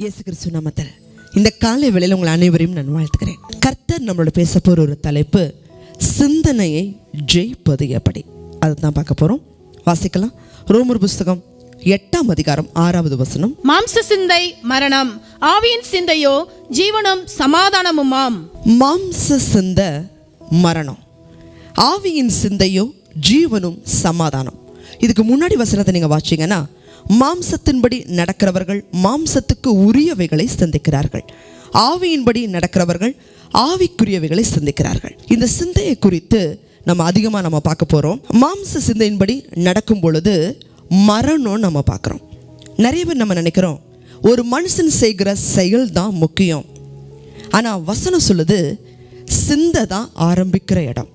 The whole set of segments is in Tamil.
இயேசு கிறிஸ்து நாமத்தில் இந்த காலை வேளையில் உங்கள் அனைவரையும் நான் வாழ்த்துக்கிறேன். கர்த்தர் நம்மளோட பேச போகிற ஒரு தலைப்பு, சிந்தனையை ஜெயிப்பது எப்படி. அதை தான் பார்க்க போகிறோம். வாசிக்கலாம். ரோமர் புஸ்தகம் 8ஆம் அதிகாரம் 6வது வசனம். மாம்ச சிந்தை மரணம், ஆவியின் சிந்தையோ ஜீவனும் சமாதானமுமாம். மாம்ச சிந்தை மரணம், ஆவியின் சிந்தையோ ஜீவனும் சமாதானம். இதுக்கு முன்னாடி வசனத்தை நீங்கள் வாசிங்கன்னா, மாம்சத்தின்படி நடக்கிறவர்கள் மாம்சத்துக்கு உரியவைகளை சிந்திக்கிறார்கள், ஆவியின்படி நடக்கிறவர்கள் ஆவிக்குரியவைகளை சிந்திக்கிறார்கள். இந்த சிந்தையை குறித்து நம்ம அதிகமாக பார்க்க போகிறோம். மாம்ச சிந்தையின்படி நடக்கும் பொழுது மரணம் நம்ம பார்க்குறோம். நிறைய பேர் நம்ம நினைக்கிறோம் ஒரு மனுஷன் செய்கிற செயல் தான் முக்கியம். ஆனால் வசனம் சொல்லுது சிந்தை தான் ஆரம்பிக்கிற இடம்.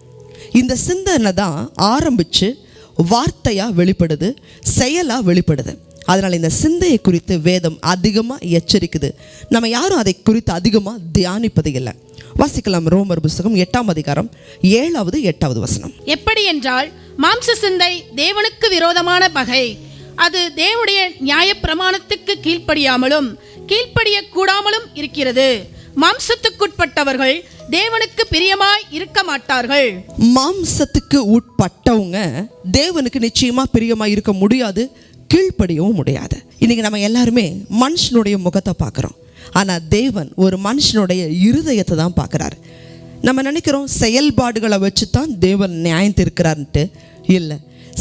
இந்த சிந்தனை தான் ஆரம்பித்து வார்த்தையாக வெளிப்படுது, செயலாக வெளிப்படுது. அதனால் இந்த சிந்தையை குறித்து வேதம் அதிகமாக எச்சரிக்குது. நம்ம யாரும் அதை குறித்து அதிகமாக தியானிப்பது இல்லை. வாசிக்கலாம். ரோமர் புஸ்தகம் 8ஆம் அதிகாரம் 7வது 8வது வசனம். எப்படி என்றால், மாம்ச சிந்தை தேவனுக்கு விரோதமான பகை. அது தேவனுடைய நியாய பிரமாணத்துக்கு கீழ்ப்படியாமலும் கீழ்ப்படிய கூடாமலும் இருக்கிறது. மாம்சத்துக்குட்பட்டவர்கள் தேவனுக்கு பிரியமாய் இருக்க மாட்டார்கள். மாம்சத்துக்கு உட்பட்டவங்க தேவனுக்கு நிச்சயமா பிரியமாய் இருக்க முடியாது, கீழ்ப்படியவும் முடியாது. இன்னைக்கு நம்ம எல்லாருமே மனுஷனுடைய முகத்தை பார்க்குறோம். ஆனால் தேவன் ஒரு மனுஷனுடைய இருதயத்தை தான் பார்க்குறாரு. நம்ம நினைக்கிறோம் செயல்பாடுகளை வச்சு தான் தேவன் நியாயம் தீர்க்கிறார்ன்ட்டு. இல்லை,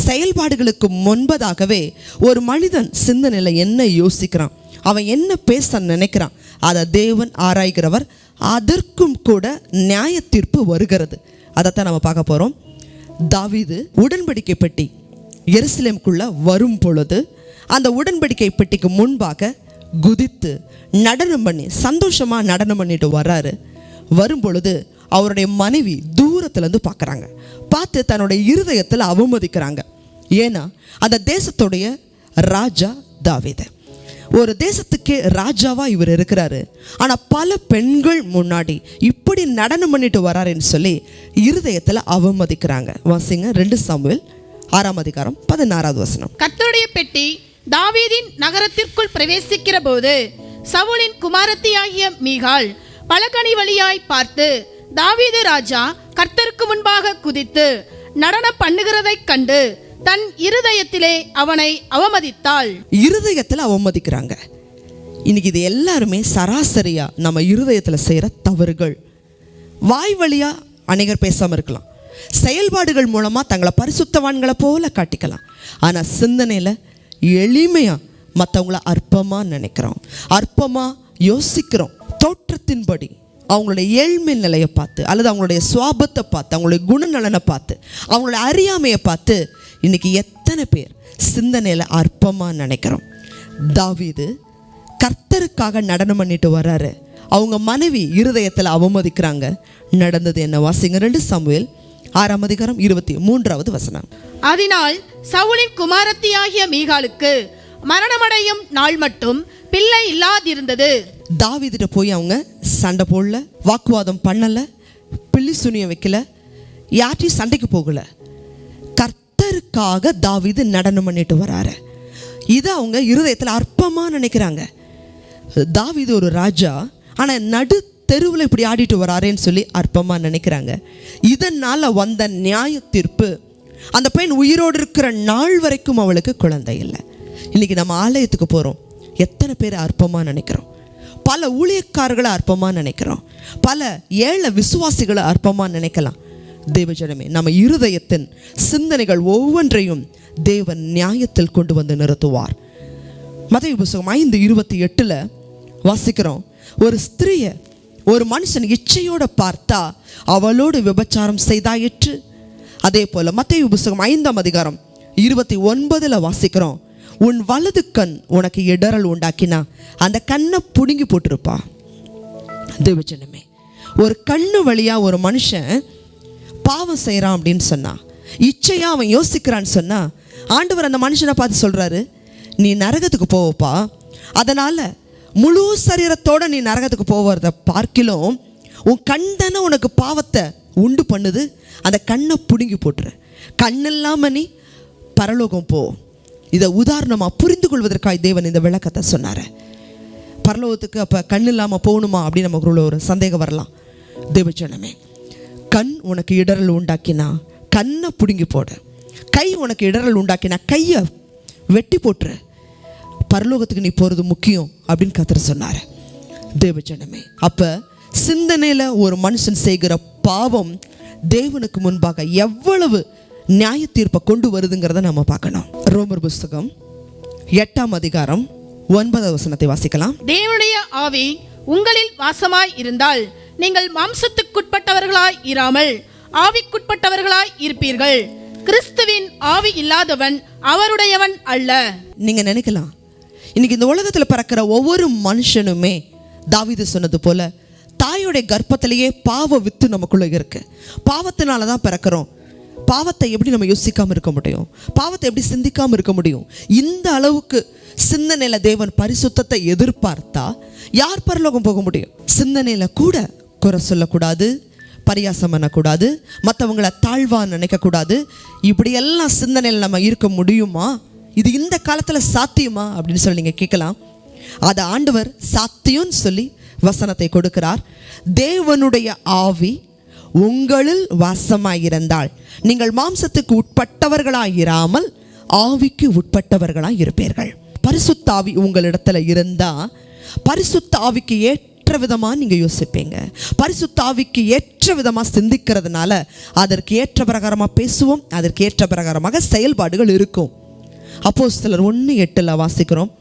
செயல்பாடுகளுக்கு முன்பதாகவே ஒரு மனிதன் சிந்தனையில் என்ன யோசிக்கிறான், அவன் என்ன பேச நினைக்கிறான், அதை தேவன் ஆராய்கிறவர். அதற்கும் கூட நியாய தீர்ப்பு வருகிறது. அதைத்தான் நம்ம பார்க்க போகிறோம். தாவீது உடன்படிக்கை பெட்டி எருசலேமுக்குள்ள வரும் பொழுது அந்த உடன்படிக்கை பெட்டிக்கு முன்பாக குதித்து நடனம் பண்ணி சந்தோஷமாக நடனம் பண்ணிட்டு வர்றாரு. வரும் பொழுது அவருடைய மனைவி தூரத்துலேருந்து பார்க்குறாங்க. பார்த்து தன்னுடைய இருதயத்தில் அவமதிக்கிறாங்க. ஏன்னா அந்த தேசத்துடைய ராஜா தாவீது. ஒரு தேசத்துக்கே ராஜாவா இவர் இருக்கிறாரு. ஆனால் பல பெண்கள் முன்னாடி இப்படி நடனம் பண்ணிட்டு வராருன்னு சொல்லி இருதயத்தில் அவமதிக்கிறாங்க. வாசிங்க 2 சாமுவேல் 6ஆம் அதிகாரம் 16வது வசனம். கர்த்தருடைய பெட்டி தாவீதின் நகரத்திற்குள் பிரவேசிக்கிற போது சவுலின் குமாரத்தியாகிய மீகாள் பலகணி வழியாய் பார்த்து, தாவீது ராஜா கர்த்தருக்கு முன்பாக குதித்து நடனம் பண்ணுகிறதை கண்டு தன் இருதயத்திலே அவனை அவமதித்தாள். இருதயத்தில் அவமதிக்கிறாங்க. இன்னைக்கு இது எல்லாருமே சராசரியா நம்ம இருதயத்தில் செய்கிற தவறுகள். வாய் வழியா அநேகர் பேசாமல் இருக்கலாம், செயல்பாடுகள் மூலமாக தங்களை பரிசுத்தவான்களை போல காட்டிக்கலாம். ஆனால் சிந்தனையில் எளிமையாக மற்றவங்கள அற்பமாக நினைக்கிறோம், அற்பமாக யோசிக்கிறோம். தோற்றத்தின்படி அவங்களுடைய ஏழ்மை நிலையை பார்த்து, அல்லது அவங்களுடைய சுவாபத்தை பார்த்து, அவங்களுடைய குணநலனை பார்த்து, அவங்களுடைய அறியாமையை பார்த்து இன்னைக்கு எத்தனை பேர் சிந்தனையில் அற்பமாக நினைக்கிறோம். தாவீது கர்த்தருக்காக நடனம் பண்ணிட்டு வர்றாரு. அவங்க மனைவி இருதயத்தில் அவமதிக்கிறாங்க. நடந்தது என்ன? வாசிங்க. 2 சாமுவேல் 6ஆம் அதிகாரம் 23வது வசனம். அதனால் சவுலின் குமாரத்தியாகிய மீகாளுக்கு மரணமடையும் நாள் மட்டும் பிள்ளை இல்லாதிருந்தது. தாவீதுட்ட போய் அவங்க சண்டை போடல, வாக்குவாதம் பண்ணலை, பிள்ளி சுனியம் வைக்கல, யார்ட்டையும் சண்டைக்கு போகல. கர்த்தருக்காக தாவீது நடனம் பண்ணிட்டு வராரு. இதை அவங்க இருதயத்தில் அற்பமாக நினைக்கிறாங்க. தாவீது ஒரு ராஜா, ஆனால் நடு தெருவில் இப்படி ஆடிட்டு வராரேன்னு சொல்லி அற்பமாக நினைக்கிறாங்க. இதனால் வந்த நியாய தீர்ப்பு, அந்த பெண் உயிரோடு இருக்கிற நாள் வரைக்கும் அவளுக்கு குழந்தை இல்லை. இன்றைக்கி நம்ம ஆலயத்துக்கு போகிறோம், எத்தனை பேர் அற்பமாக நினைக்கிறோம். பல ஊழியக்காரர்களை அற்பமாக நினைக்கிறோம், பல ஏழை விசுவாசிகளை அற்பமாக நினைக்கலாம். தேவஜனமே, நம்ம இருதயத்தின் சிந்தனைகள் ஒவ்வொன்றையும் தேவன் நியாயத்தில் கொண்டு வந்து நிறுத்துவார். மத்தேயு புத்தகம் 5:28 வாசிக்கிறோம், ஒரு ஸ்திரியை ஒரு மனுஷன் இச்சையோடு பார்த்தா அவளோடு விபச்சாரம் செய்தாயிற்று. அதே போல் மத்தேயு புத்தகம் 5ஆம் அதிகாரம் 29 வாசிக்கிறோம், உன் வலது கண் உனக்கு இடறல் உண்டாக்கினா அந்த கண்ணை பிடுங்கி போட்டிருப்பா. தேவஜனமே, ஒரு கண்ணு வழியாக ஒரு மனுஷன் பாவம் செய்கிறான் அப்படின்னு சொன்னா, இச்சையாக அவன் யோசிக்கிறான்னு சொன்னா, ஆண்டவர் அந்த மனுஷனை பார்த்து சொல்கிறாரு, நீ நரகத்துக்கு போவப்பா. அதனால் முழு சரீரத்தோடு நீ நரகத்துக்கு போவத பார்க்கிலும் உன் கண் தானே உனக்கு பாவத்தை உண்டு பண்ணுது, அந்த கண்ணை பிடுங்கி போட்டுரு, கண் இல்லாமல் நீ பரலோகம் போ. இதை உதாரணமாக புரிந்து கொள்வதற்காக தேவன் இந்த விளக்கத்தை சொன்னார். பரலோகத்துக்கு அப்போ கண் இல்லாமல் போகணுமா அப்படின்னு நமக்குள்ள ஒரு சந்தேகம் வரலாம். தேவஜனமே, கண் உனக்கு இடரல் உண்டாக்கினா கண்ணை பிடுங்கி போடு. கை உனக்கு இடரல் உண்டாக்கினா கையை வெட்டி போட்டுரு. பரலோகத்துக்கு நீ போகிறது முக்கியம் அப்படின்னு கர்த்தர் சொன்னார். தேவஜனமே, அப்போ சிந்தனையில் ஒரு மனுஷன் செய்கிற பாவம் தேவனுக்கு முன்பாக எவ்வளவு நியாய தீர்ப்பை கொண்டு வருதுங்கிறத நம்ம பார்க்கணும். ரோமர் புஸ்தகம் 8ஆம் அதிகாரம் 9ஆம் வசனத்தை வாசிக்கலாம். தேவனுடைய ஆவி உங்களில் வாசமாய் இருந்தால் நீங்கள் மாம்சத்துக்குட்பட்டவர்களாய் இராமல் ஆவிக்குட்பட்டவர்களாய் இருப்பீர்கள். கிறிஸ்துவின் ஆவி இல்லாதவன் அவருடையவன் அல்ல. நீங்க நினைக்கலாம், இன்னைக்கு இந்த உலகத்தில் பிறக்கிற ஒவ்வொரு மனுஷனுமே தாவீது சொன்னது போல தாயோடைய கர்ப்பத்திலேயே பாவ வித்து நமக்குள்ள இருக்கு. பாவத்தினால தான் பிறக்கிறோம். பாவத்தை எப்படி நம்ம யோசிக்காமல் இருக்க முடியும்? பாவத்தை எப்படி சிந்திக்காமல் இருக்க முடியும்? இந்த அளவுக்கு சிந்தனையில் தேவன் பரிசுத்தத்தை எதிர்பார்த்தா யார் பரலோகம் போக முடியும்? சிந்தனையில் கூட குறை சொல்லக்கூடாது, பரியாசம் பண்ணக்கூடாது, மற்றவங்களை தாழ்வா நினைக்கக்கூடாது. இப்படியெல்லாம் சிந்தனையில் நம்ம இருக்க முடியுமா? இது இந்த காலத்தில் சாத்தியமா அப்படின்னு சொல்லி நீங்கள் கேட்கலாம். அதை ஆண்டவர் சாத்தியம்னு சொல்லி வசனத்தை கொடுக்கிறார். தேவனுடைய ஆவி உங்களில் வாசமாயிருந்தால் நீங்கள் மாம்சத்துக்கு உட்பட்டவர்களாயிராமல் ஆவிக்கு உட்பட்டவர்களாய் இருப்பீர்கள். பரிசுத்த ஆவி உங்களிடத்துல இருந்தா பரிசுத்த ஆவிக்கு ஏற்ற விதமா நீங்க யோசிப்பீங்க. பரிசுத்த ஆவிக்கு ஏற்ற விதமா சிந்திக்கிறதுனால அதற்கு ஏற்ற பிரகாரமா பேசுவோம், அதற்கு ஏற்ற பிரகாரமாக செயல்பாடுகள் இருக்கும். அப்போஸ்தலர் 1:8 வாசிக்கிறோம்,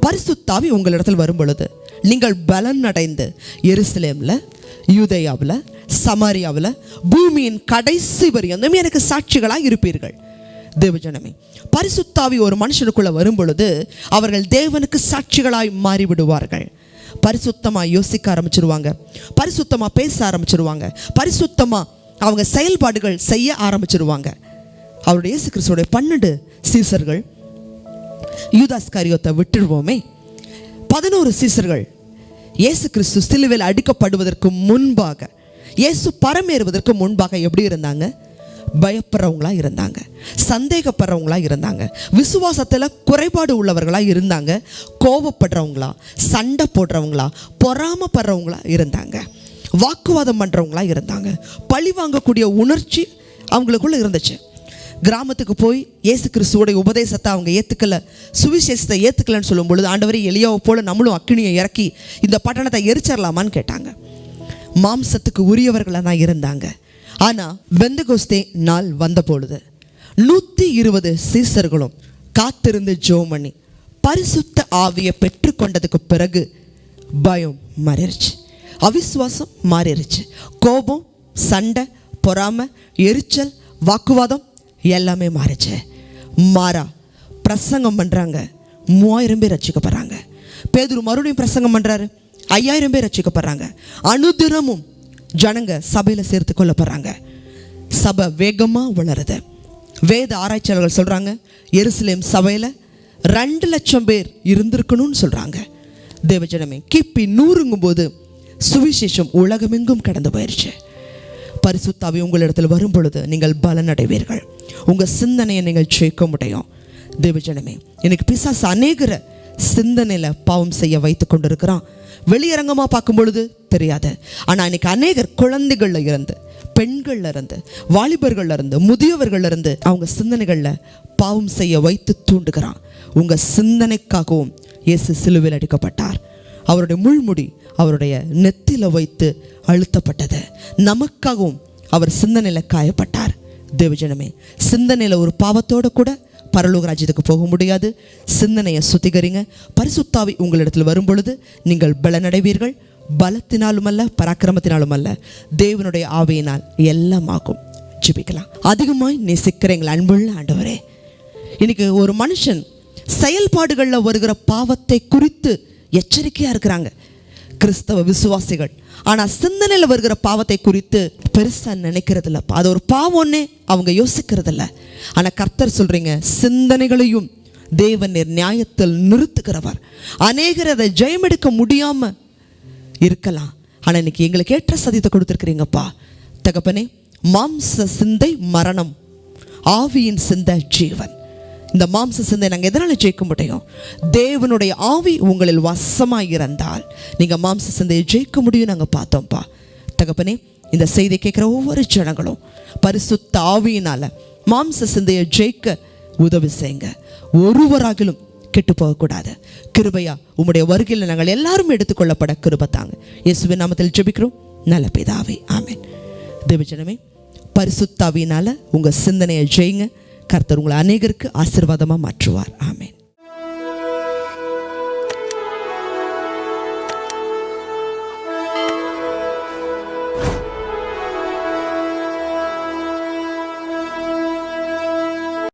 பரிசுத்த ஆவி உங்களிடத்தில் வரும் பொழுது நீங்கள் பலன் அடைந்து எருசலேம்ல, யூதேயாவில், சமாரியாவில், பூமியின் கடைசி வரையும் எனக்கு சாட்சிகளாக இருப்பீர்கள். தேவஜனமே, பரிசுத்த ஆவி ஒரு மனுஷனுக்குள்ள வரும் பொழுது அவர்கள் தேவனுக்கு சாட்சிகளாய் மாறிவிடுவார்கள். பரிசுத்தமாக யோசிக்க ஆரம்பிச்சிருவாங்க, பரிசுத்தமாக பேச ஆரம்பிச்சிருவாங்க, பரிசுத்தமாக அவங்க செயல்பாடுகள் செய்ய ஆரம்பிச்சிருவாங்க. அவருடைய இயேசு கிறிஸ்துவோட 12 சீசர்கள், யூதாஸ் காரியோத்தை விட்டுடுவோமே, 11 சீசர்கள் இயேசு கிறிஸ்து சிலுவையில் அடிக்கப்படுவதற்கு முன்பாக, இயேசு பரமேறுவதற்கு முன்பாக எப்படி இருந்தாங்க? பயப்படுறவங்களா இருந்தாங்க, சந்தேகப்படுறவங்களா இருந்தாங்க, விசுவாசத்தில் குறைபாடு உள்ளவர்களா இருந்தாங்க, கோபப்படுறவங்களா, சண்டை போடுறவங்களா, பொறாமப்படுறவங்களா இருந்தாங்க, வாக்குவாதம் பண்ணுறவங்களா இருந்தாங்க, பழி வாங்கக்கூடிய உணர்ச்சி அவங்களுக்குள்ள இருந்துச்சு. கிராமத்துக்கு போய் இயேசு கிறிஸ்துவோடைய உபதேசத்தை அவங்க ஏற்றுக்கல, சுவிசேஷத்தை ஏற்றுக்கலன்னு சொல்லும் பொழுது, ஆண்டவரே எலியாவை போல நம்மளும் அக்கினியை இறக்கி இந்த பட்டணத்தை எரிச்சிடலாமான்னு கேட்டாங்க. மாம்சத்துக்கு உரியவர்களாக தான் இருந்தாங்க. ஆனால் பெந்தகோஸ்தே நாள் வந்த பொழுது 120 சீசர்களும் காத்திருந்து ஜெபம் பண்ணி பரிசுத்த ஆவியை பெற்றுக்கொண்டதுக்கு பிறகு பயம் மாறிடுச்சு, அவிசுவாசம் மாறிடுச்சு, கோபம், சண்டை, பொறாமை, எரிச்சல், வாக்குவாதம் எல்லாமே மாறிச்சு. மாறா பிரசங்கம் பண்ணுறாங்க, 3000 பேர் ரட்சிக்கப்படுறாங்க. பேதுரு மறுபடியும் பிரசங்கம் பண்ணுறாரு, 5000 பேர் ரட்சிக்கப்படுறாங்க. அனுதினமும் ஜனங்க சபையில் சேர்த்து கொள்ளப்படுறாங்க. சபை வேகமாக வளருது. வேத ஆராய்ச்சியாளர்கள் சொல்கிறாங்க, எருசலேம் சபையில் 2 லட்சம் பேர் இருந்திருக்கணும்னு சொல்கிறாங்க. தேவஜனமே, கிபி 100ங்கும் போது சுவிசேஷம் உலகமெங்கும் கடந்து போயிடுச்சு. பரிசுத்த ஆவி உங்களிடத்தில் வரும் பொழுது நீங்கள் பலன் அடைவீர்கள். உங்கள் சிந்தனையை நீங்கள் ஜெயிக்க முடியும். தேவஜனமே, எனக்கு பிசாசு அநேகரை சிந்தனையில் பாவம் செய்ய வைத்து கொண்டு இருக்கிறான். வெளியரங்கமாக பார்க்கும் பொழுது தெரியாது. ஆனால் இன்னைக்கு அநேகர் குழந்தைகளில் இருந்து, பெண்களில் இருந்து, வாலிபர்களில் இருந்து, முதியவர்கள் இருந்து அவங்க சிந்தனைகளில் பாவம் செய்ய வைத்து தூண்டுகிறான். உங்கள் சிந்தனைக்காகவும் இயேசு சிலுவையில் அடிக்கப்பட்டார். அவருடைய முள்முடி அவருடைய நெத்தில வைத்து அழுத்தப்பட்டது. நமக்காகவும் அவர் சிந்தனையில் காயப்பட்டார். தேவஜனமே, சிந்தனையில் ஒரு பாவத்தோடு கூட பரலோக ராஜ்யத்துக்கு போக முடியாது. சிந்தனையை சுத்திகரிங்க. பரிசுத்த ஆவி உங்களிடத்தில் வரும் பொழுது நீங்கள் பலனடைவீர்கள். பலத்தினாலும் அல்ல, பராக்கிரமத்தினாலும் அல்ல, தேவனுடைய ஆவியினால் எல்லாம் ஆகும். ஜெபிக்கலாம். அதிகமாய் நேசிக்கிற எங்கள் அன்புள்ள ஆண்டவரே, இன்னைக்கு ஒரு மனுஷன் செயல்பாடுகளில் வருகிற பாவத்தை குறித்து எச்சரிக்கையாக இருக்கிறாங்க கிறிஸ்தவ விசுவாசிகள். ஆனால் சிந்தனையில் வருகிற பாவத்தை குறித்து பெருசாக நினைக்கிறது இல்லைப்பா. அது ஒரு பாவம்னே அவங்க யோசிக்கிறது இல்லை. ஆனால் கர்த்தர் சொல்கிறீங்க, சிந்தனைகளையும் தேவன் நியாயத்தில் நிறுத்துகிறவர். அநேகர் அதை ஜெயமெடுக்க முடியாமல் இருக்கலாம். ஆனால் இன்னைக்கு எங்களுக்கு ஏற்ற சதியத்தை கொடுத்துருக்கிறீங்கப்பா. தகப்பனே, மாம்ச சிந்தை மரணம், ஆவியின் சிந்தை ஜீவன். இந்த மாம்ச சிந்தை நாங்கள் எதனால் ஜெயிக்க முடியும்? தேவனுடைய ஆவி உங்களில் வசமாக இருந்தால் நீங்கள் மாம்ச சிந்தையை ஜெயிக்க முடியும். நாங்கள் பார்த்தோம்ப்பா. தகப்பனே, இந்த செய்தி கேட்குற ஒவ்வொரு ஜனங்களும் பரிசுத்த ஆவியினால் மாம்ச சிந்தையை ஜெயிக்க உதவி செய்யுங்க. ஒருவராகிலும் கெட்டு போகக்கூடாது. கிருபையா உம்முடைய வருகையில் நாங்கள் எல்லாரும் எடுத்துக்கொள்ளப்பட கிருபை தாங்க. இயேசுவின் நாமத்தில் ஜெபிக்கிறோம் நல்ல பிதாவே, ஆமென். தேவஜனமே, பரிசுத்த ஆவியினால் உங்கள் சிந்தனையை ஜெயிங்க. கர்த்தர் உங்களை அநேகருக்கு ஆசீர்வாதமாக மாற்றுவார். ஆமென்.